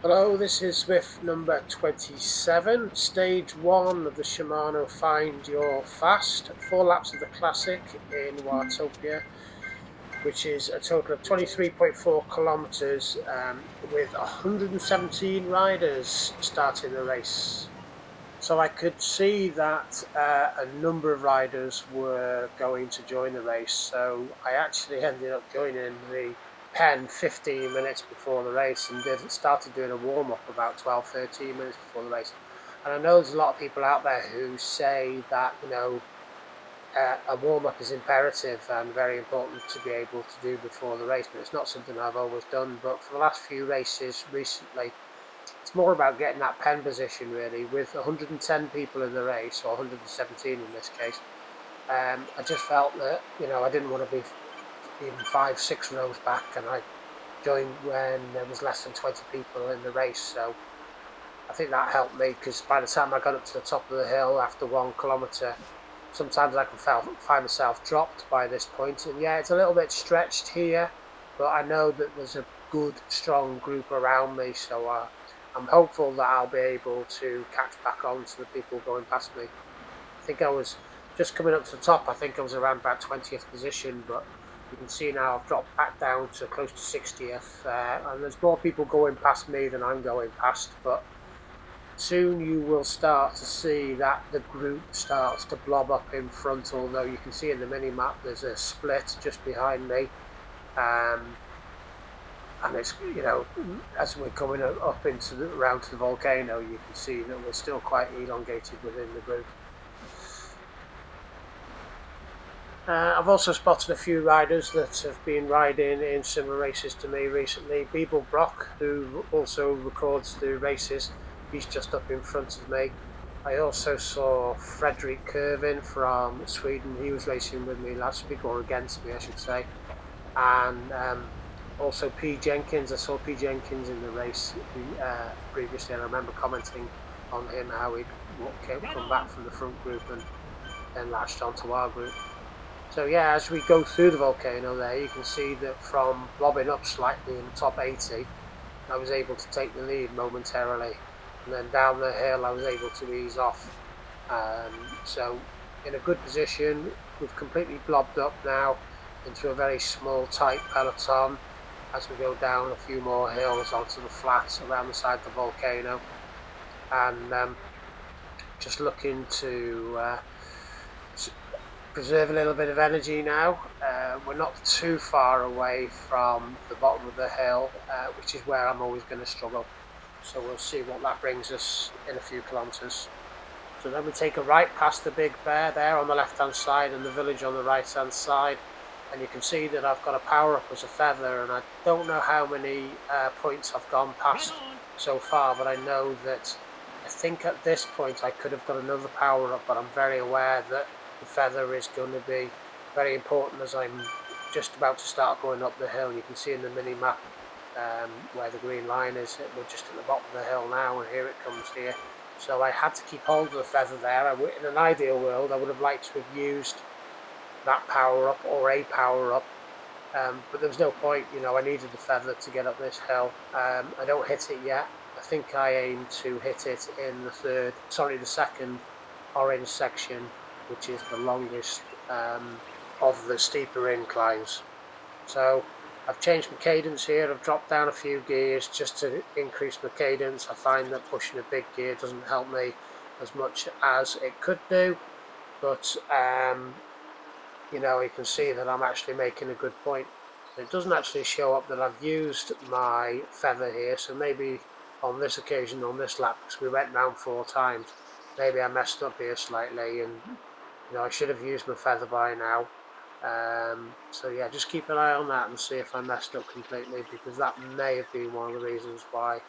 Hello, this is Zwift number 27, stage 1 of the Shimano Find Your Fast, 4 laps of the Classic in Watopia, which is a total of 23.4 kilometres with 117 riders starting the race. So I could see that a number of riders were going to join the race. So I actually ended up joining the pen 15 minutes before the race and started doing a warm-up about 12, 13 minutes before the race. And I know there's a lot of people out there who say that, a warm-up is imperative and very important to be able to do before the race, but it's not something I've always done. But for the last few races recently, it's more about getting that pen position really. With 110 people in the race, or 117 in this case, I just felt that I didn't want to be even 5, 6 rows back, and I joined when there was less than 20 people in the race. So I think that helped me, because by the time I got up to the top of the hill after 1 kilometre, sometimes I can find myself dropped by this point. And yeah, it's a little bit stretched here, but I know that there's a good, strong group around me, so I'm hopeful that I'll be able to catch back on to the people going past me. I think I was just coming up to the top. I think I was around about 20th position, but you can see now I've dropped back down to close to 60th, and there's more people going past me than I'm going past, but soon you will start to see that the group starts to blob up in front, although you can see in the mini-map there's a split just behind me. And it's, as we're coming up around to the volcano, you can see that we're still quite elongated within the group. I've also spotted a few riders that have been riding in similar races to me recently. Beeble Brock, who also records the races, he's just up in front of me. I also saw Fredrik Kervin from Sweden. He was racing with me last week, or against me I should say. And also P. Jenkins. I saw P. Jenkins in the race previously, and I remember commenting on him, how he'd come back from the front group and then latched onto our group. So yeah, as we go through the volcano there, you can see that from bobbing up slightly in the top 80, I was able to take the lead momentarily. And then down the hill, I was able to ease off. So in a good position, we've completely blobbed up now into a very small, tight peloton as we go down a few more hills onto the flats around the side of the volcano. And just looking to preserve a little bit of energy now. We're not too far away from the bottom of the hill, which is where I'm always going to struggle. So we'll see what that brings us in a few kilometres. So then we take a right past the Big Bear there on the left hand side and the village on the right hand side. And you can see that I've got a power up as a feather, and I don't know how many points I've gone past so far, but I know that I think at this point I could have got another power up, but I'm very aware that the feather is going to be very important as I'm just about to start going up the hill. You can see in the mini map where the green line is. We're just at the bottom of the hill now, and here it comes here. So I had to keep hold of the feather there. In an ideal world, I would have liked to have used that power up or a power up, but there was no point. I needed the feather to get up this hill. I don't hit it yet. I think I aim to hit it in the second orange section, which is the longest of the steeper inclines. So I've changed my cadence here. I've dropped down a few gears just to increase my cadence. I find that pushing a big gear doesn't help me as much as it could do, but you can see that I'm actually making a good point. It doesn't actually show up that I've used my feather here, so maybe on this occasion, on this lap, because we went round 4 times, maybe I messed up here slightly, and I should have used my feather by now. So yeah, just keep an eye on that and see if I messed up completely, because that may have been one of the reasons why,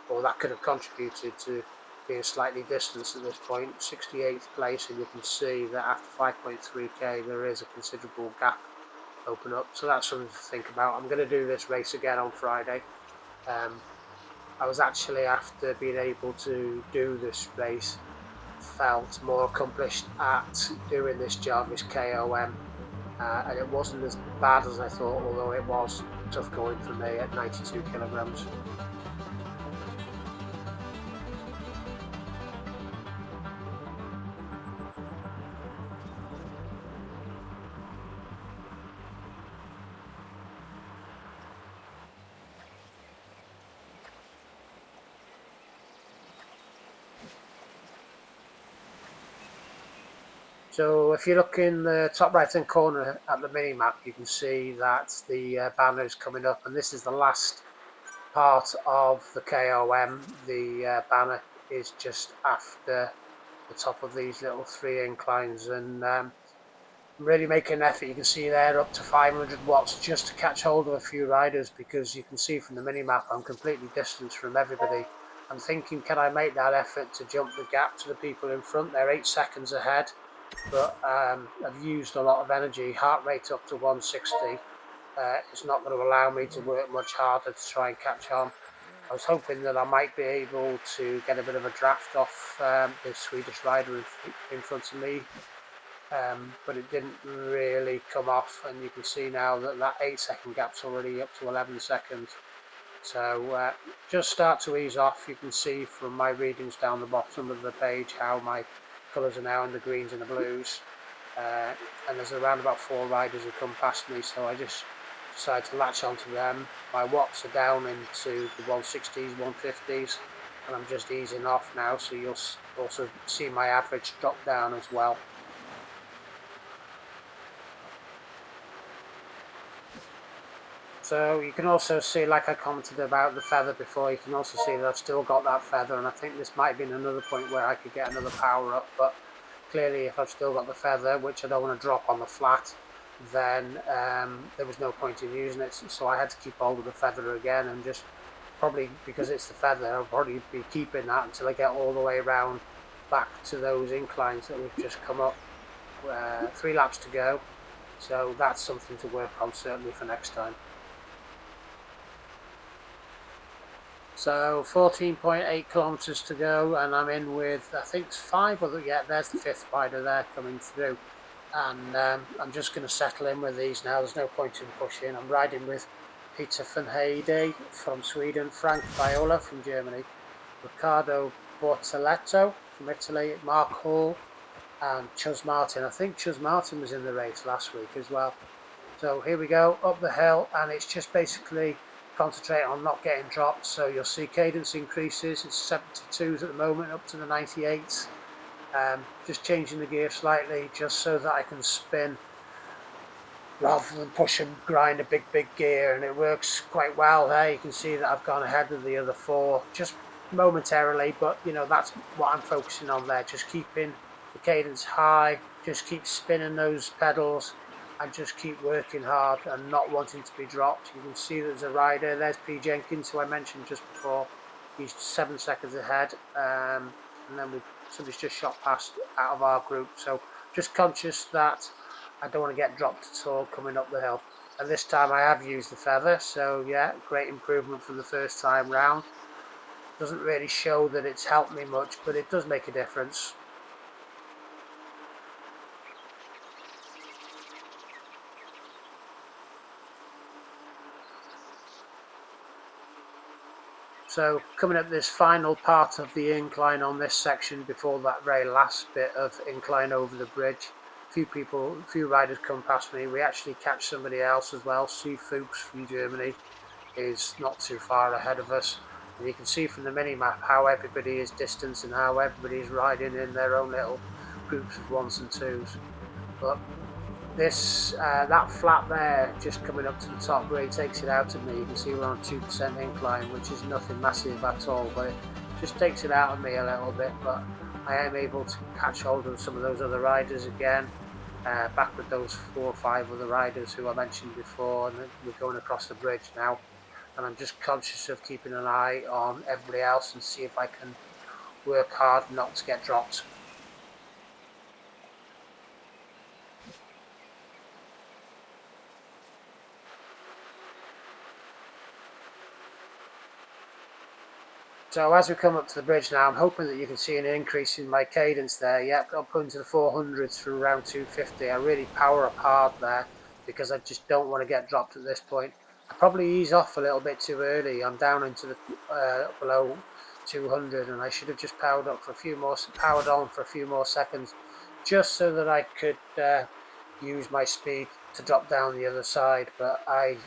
or that could have contributed to being slightly distanced at this point. 68th place, and you can see that after 5.3k there is a considerable gap open up, so that's something to think about. I'm going to do this race again on Friday. I was actually, after being able to do this race, felt more accomplished at doing this Jarvis KOM, and it wasn't as bad as I thought, although it was tough going for me at 92 kilograms. So if you look in the top right hand corner at the mini map, you can see that the banner is coming up, and this is the last part of the KOM. The banner is just after the top of these little 3 inclines, and really making an effort. You can see there up to 500 watts just to catch hold of a few riders, because you can see from the mini map I'm completely distanced from everybody. I'm thinking, can I make that effort to jump the gap to the people in front? They're 8 seconds ahead, but I've used a lot of energy. Heart rate up to 160. It's not going to allow me to work much harder to try and catch on. I was hoping that I might be able to get a bit of a draft off the Swedish rider in front of me, but it didn't really come off, and you can see now that that 8 second gap's already up to 11 seconds. So just start to ease off. You can see from my readings down the bottom of the page how my colours are now in the greens and the blues, and there's around about 4 riders who come past me, so I just decided to latch onto them. My watts are down into the 160s, 150s, and I'm just easing off now, so you'll also see my average drop down as well. So you can also see, like I commented about the feather before, you can also see that I've still got that feather, and I think this might be another point where I could get another power up, but clearly if I've still got the feather, which I don't want to drop on the flat, then there was no point in using it, so I had to keep hold of the feather again, and just probably because it's the feather, I'll probably be keeping that until I get all the way around back to those inclines that we've just come up. 3 laps to go, so that's something to work on certainly for next time. So 14.8 kilometers to go, and I'm in with, I think it's 5 other, yeah, there's the 5th rider there coming through, and I'm just going to settle in with these now. There's no point in pushing. I'm riding with Peter van Heide from Sweden, Frank Viola from Germany, Riccardo Bortoletto from Italy, Mark Hall, and Chus Martin. I think Chus Martin was in the race last week as well. So here we go, up the hill, and it's just basically concentrate on not getting dropped. So you'll see cadence increases. It's 72s at the moment, up to the 98s. Just changing the gear slightly, just so that I can spin rather than push and grind a big gear, and it works quite well there. You can see that I've gone ahead of the other 4 just momentarily, but you know, that's what I'm focusing on there, just keeping the cadence high, just keep spinning those pedals, and just keep working hard and not wanting to be dropped. You can see there's a rider, there's P. Jenkins, who I mentioned just before. He's 7 seconds ahead, and then somebody's just shot past out of our group, so just conscious that I don't want to get dropped at all coming up the hill. And this time I have used the feather, so yeah, great improvement from the first time round. Doesn't really show that it's helped me much, but it does make a difference. So coming up this final part of the incline on this section before that very last bit of incline over the bridge, a few riders come past me. We actually catch somebody else as well. Steve Fuchs from Germany is not too far ahead of us, and you can see from the mini map how everybody is distanced and how everybody is riding in their own little groups of 1s and 2s. But this that flat there just coming up to the top really takes it out of me. You can see we're on 2% incline, which is nothing massive at all, but it just takes it out of me a little bit. But I am able to catch hold of some of those other riders again, back with those 4 or 5 other riders who I mentioned before, and we're going across the bridge now, and I'm just conscious of keeping an eye on everybody else and see if I can work hard not to get dropped. So as we come up to the bridge now, I'm hoping that you can see an increase in my cadence there. Yep, up into the 400s from around 250. I really power up hard there because I just don't want to get dropped at this point. I probably ease off a little bit too early. I'm down into the below 200, and I should have just powered on for a few more seconds, just so that I could use my speed to drop down the other side. But I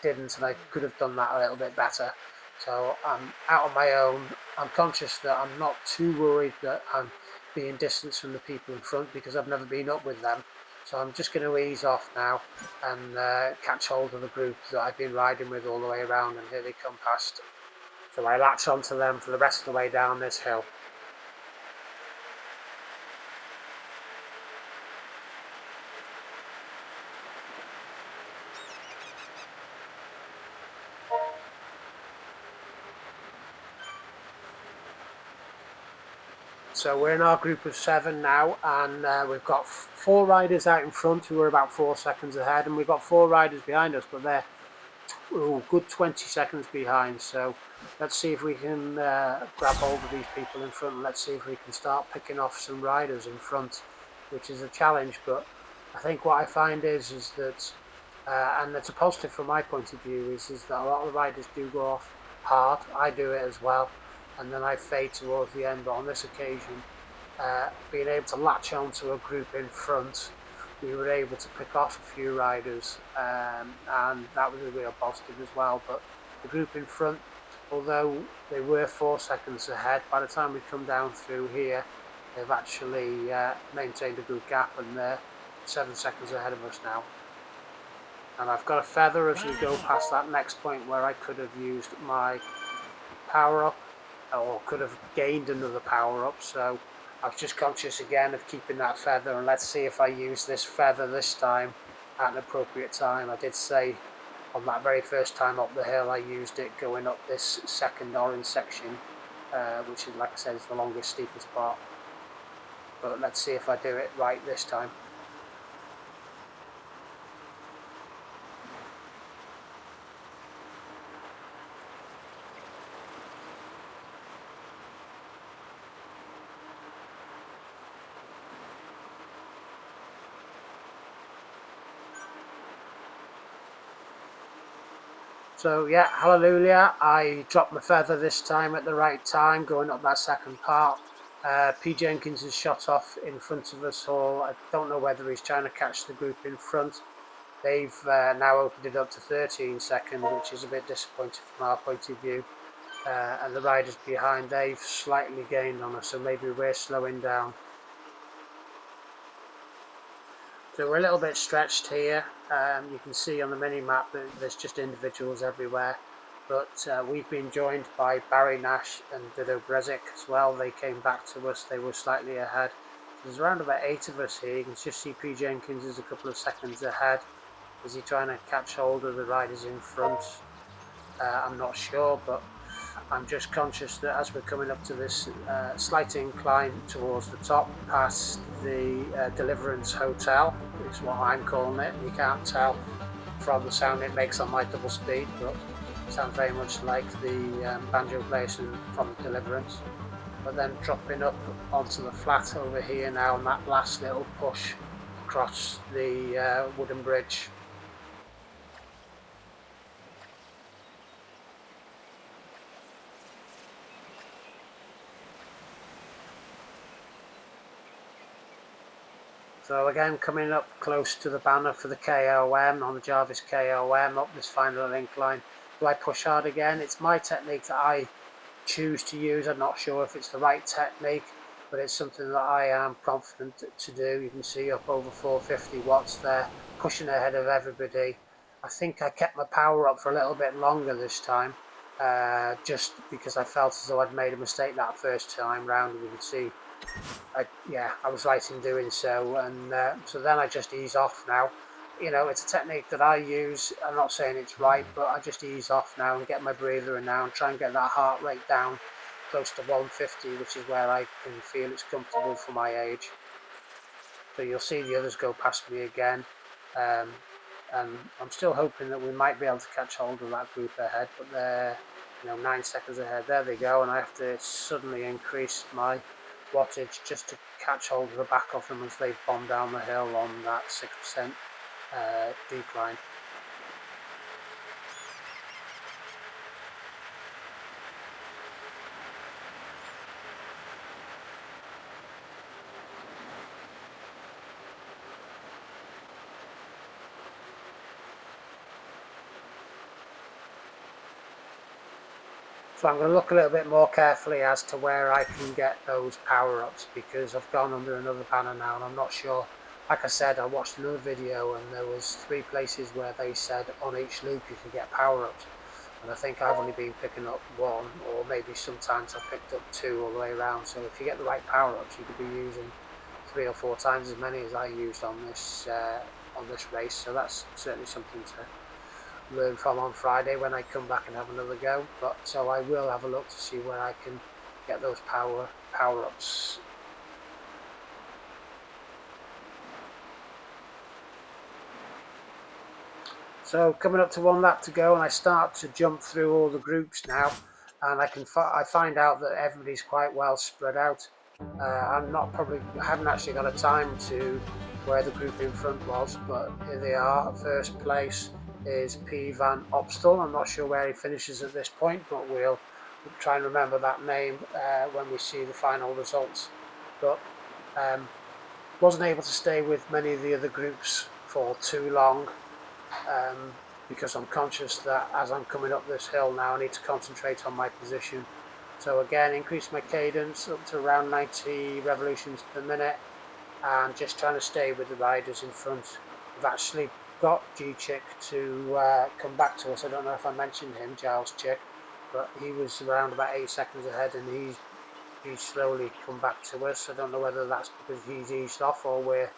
didn't, and I could have done that a little bit better. So I'm out on my own. I'm conscious that I'm not too worried that I'm being distanced from the people in front because I've never been up with them. So I'm just going to ease off now and catch hold of the group that I've been riding with all the way around, and here they come past. So I latch onto them for the rest of the way down this hill. So we're in our group of 7 now, and we've got 4 riders out in front who are about 4 seconds ahead, and we've got 4 riders behind us, but they're good 20 seconds behind. So let's see if we can grab hold of these people in front, and let's see if we can start picking off some riders in front, which is a challenge. But I think what I find is that, and it's a positive from my point of view, is that a lot of the riders do go off hard. I do it as well, and then I fade towards the end. But on this occasion, being able to latch onto a group in front, we were able to pick off a few riders, and that was a real positive as well. But the group in front, although they were 4 seconds ahead, by the time we come down through here, they've actually maintained a good gap, and they're 7 seconds ahead of us now. And I've got a feather as we go past that next point where I could have used my power up, or could have gained another power up. So I was just conscious again of keeping that feather, and let's see if I use this feather this time at an appropriate time. I did say on that very first time up the hill I used it going up this second orange section, which is, like I said, is the longest, steepest part. But let's see if I do it right this time. So yeah, hallelujah, I dropped my feather this time at the right time, going up that second part. P. Jenkins has shot off in front of us all. I don't know whether he's trying to catch the group in front. They've now opened it up to 13 seconds, which is a bit disappointing from our point of view. And the riders behind, they've slightly gained on us, so maybe we're slowing down. So we're a little bit stretched here. You can see on the mini map that there's just individuals everywhere. But we've been joined by Barry Nash and Dido Brezic as well. They came back to us. They were slightly ahead. So there's around about 8 of us here. You can just see P. Jenkins is a couple of seconds ahead. Is he trying to catch hold of the riders in front? I'm not sure, but I'm just conscious that as we're coming up to this slight incline towards the top, past the Deliverance Hotel, is what I'm calling it. You can't tell from the sound it makes on my double speed, but it sounds very much like the banjo players from Deliverance. But then dropping up onto the flat over here now, and that last little push across the wooden bridge. So again, coming up close to the banner for the KOM, on the Jarvis KOM, up this final incline. Do I push hard again? It's my technique that I choose to use. I'm not sure if it's the right technique, but it's something that I am confident to do. You can see up over 450 watts there, pushing ahead of everybody. I think I kept my power up for a little bit longer this time, just because I felt as though I'd made a mistake that first time round. You can see I was right in doing so, and so then I just ease off now. You know, it's a technique that I use. I'm not saying it's right, but I just ease off now and get my breather in now and try and get that heart rate down close to 150, which is where I can feel it's comfortable for my age. So you'll see the others go past me again, and I'm still hoping that we might be able to catch hold of that group ahead, but they're 9 seconds ahead. There they go, and I have to suddenly increase my wattage just to catch hold of the back of them as they bomb down the hill on that 6% decline. So I'm going to look a little bit more carefully as to where I can get those power-ups, because I've gone under another banner now and I'm not sure. Like I said, I watched another video and there was 3 places where they said on each loop you could get power-ups. And I think I've only been picking up 1, or maybe sometimes I've picked up 2 all the way around. So if you get the right power-ups, you could be using 3 or 4 times as many as I used on this race. So that's certainly something to learn from on Friday when I come back and have another go. But so I will have a look to see where I can get those power-ups. So coming up to 1 lap to go, and I start to jump through all the groups now, and I find out that everybody's quite well spread out. I haven't actually got a time to where the group in front was, but here they are. First place is P. Van Opstal. I'm not sure where he finishes at this point, but we'll try and remember that name when we see the final results. But wasn't able to stay with many of the other groups for too long, because I'm conscious that as I'm coming up this hill now, I need to concentrate on my position. So again, increase my cadence up to around 90 revolutions per minute, and just trying to stay with the riders in front. We've actually got G-Chick to come back to us. I don't know if I mentioned him, Giles Chick, but he was around about 8 seconds ahead, and he's slowly come back to us. I don't know whether that's because he's eased off or we're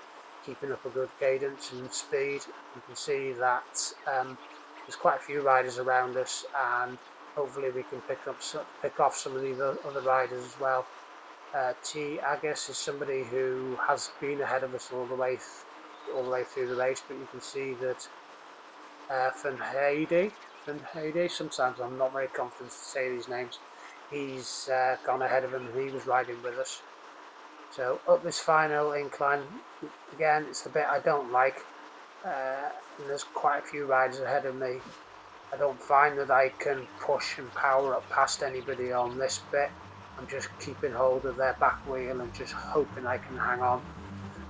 keeping up a good cadence and speed. You can see that there's quite a few riders around us, and hopefully we can pick off some of the other riders as well. T. Agus is somebody who has been ahead of us all the way through the race, but you can see that Funhede, sometimes I'm not very confident to say these names, he's gone ahead of him and he was riding with us. So up this final incline, again, it's the bit I don't like, and there's quite a few riders ahead of me. I don't find that I can push and power up past anybody on this bit. I'm just keeping hold of their back wheel and just hoping I can hang on.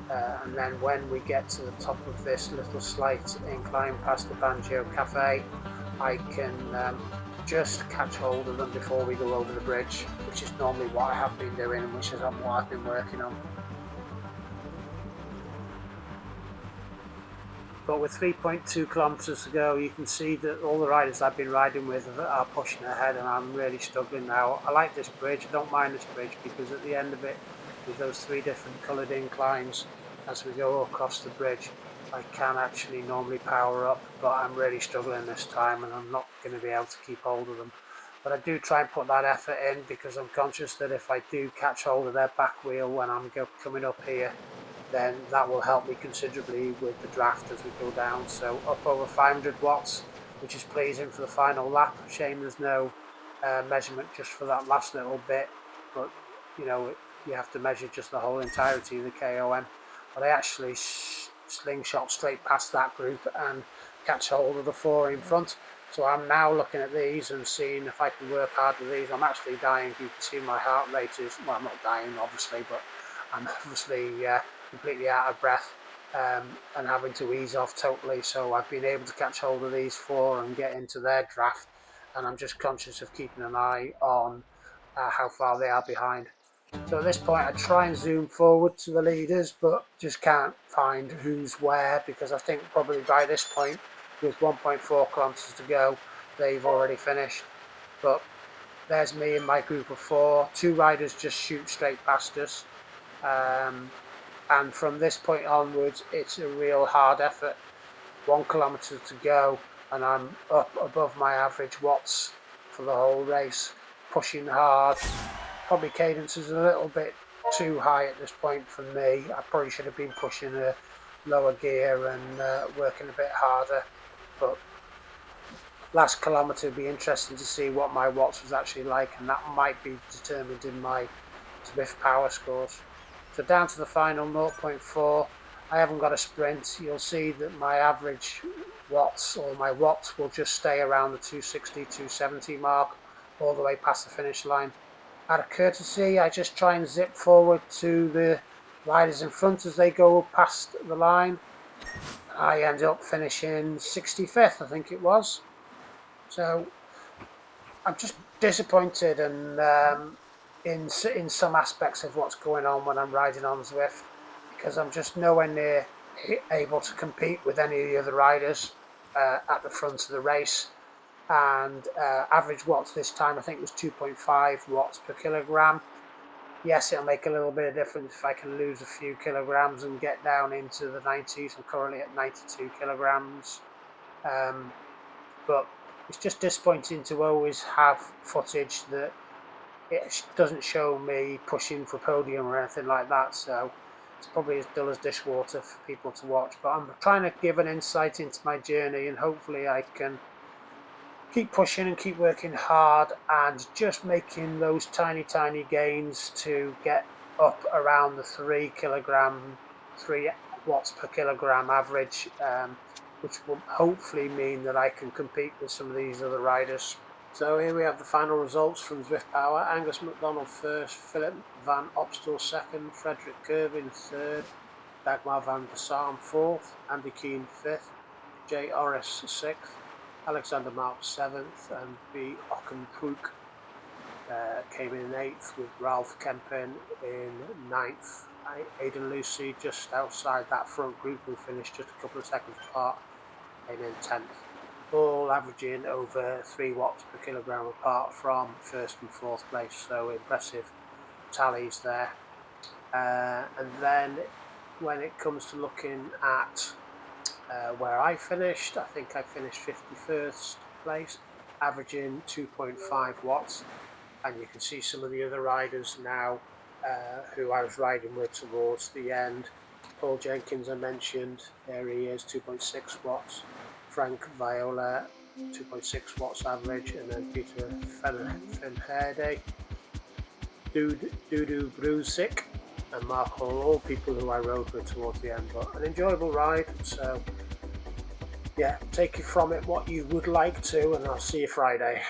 And then when we get to the top of this little slight incline past the Banjo Cafe, I can just catch hold of them before we go over the bridge, which is normally what I have been doing and which is what I've been working on. But with 3.2 kilometres to go, you can see that all the riders I've been riding with are pushing ahead, and I'm really struggling now. I like this bridge, I don't mind this bridge, because at the end of it, with those 3 different coloured inclines, as we go across the bridge, I can actually normally power up, but I'm really struggling this time and I'm not going to be able to keep hold of them. But I do try and put that effort in, because I'm conscious that if I do catch hold of their back wheel when I'm coming up here, then that will help me considerably with the draft as we go down. So up over 500 watts, which is pleasing for the final lap. Shame there's no measurement just for that last little bit, but you know, you have to measure just the whole entirety of the KOM. But I actually slingshot straight past that group and catch hold of the 4 in front. So I'm now looking at these and seeing if I can work hard with these. I'm actually dying. You can see my heart rate is, well, I'm not dying obviously, but I'm obviously completely out of breath and having to ease off totally. So I've been able to catch hold of these 4 and get into their draft, and I'm just conscious of keeping an eye on how far they are behind. So at this point I try and zoom forward to the leaders, but just can't find who's where, because I think probably by this point, with 1.4 kilometres to go, they've already finished. But there's me and my group of 4. 2 riders just shoot straight past us. And from this point onwards, it's a real hard effort. 1 kilometre to go, and I'm up above my average watts for the whole race, pushing hard. Probably cadence is a little bit too high at this point for me. I probably should have been pushing a lower gear and working a bit harder. But last kilometre would be interesting to see what my watts was actually like, and that might be determined in my Zwift power scores. So down to the final 0.4. I haven't got a sprint. You'll see that my average watts, or my watts, will just stay around the 260, 270 mark all the way past the finish line. Out of courtesy, I just try and zip forward to the riders in front as they go past the line. I end up finishing 65th, I think it was. So I'm just disappointed and in some aspects of what's going on when I'm riding on Zwift, because I'm just nowhere near able to compete with any of the other riders at the front of the race. And average watts this time I think was 2.5 watts per kilogram. Yes, it'll make a little bit of difference if I can lose a few kilograms and get down into the 90s. I'm currently at 92 kilograms. But it's just disappointing to always have footage that it doesn't show me pushing for podium or anything like that. So it's probably as dull as dishwater for people to watch. But I'm trying to give an insight into my journey, and hopefully I can keep pushing and keep working hard and just making those tiny gains to get up around the 3 watts per kilogram average, which will hopefully mean that I can compete with some of these other riders. So here we have the final results from Zwift Power. Angus MacDonald first, Philip van Opstal second, Frederick Kirvin third, Dagmar van der Sarm fourth, Andy Keane fifth, Jay Orris sixth, Alexander Marks seventh, and B. Ockenbroek came in eighth, with Ralph Kempen in ninth. Aidan Lucy just outside that front group, who finished just a couple of seconds apart, came in 10th. All averaging over 3 watts per kilogram apart from first and fourth place, so impressive tallies there. And then when it comes to looking at where I finished, I think I finished 51st place, averaging 2.5 watts. And you can see some of the other riders now who I was riding with towards the end. Paul Jenkins I mentioned, there he is, 2.6 watts. Frank Viola, 2.6 watts average, and then Peter Fenherde, Dudu Bruzik, and Mark Hall, all people who I rode with towards the end. But an enjoyable ride, so yeah, take it from it what you would like to, and I'll see you Friday.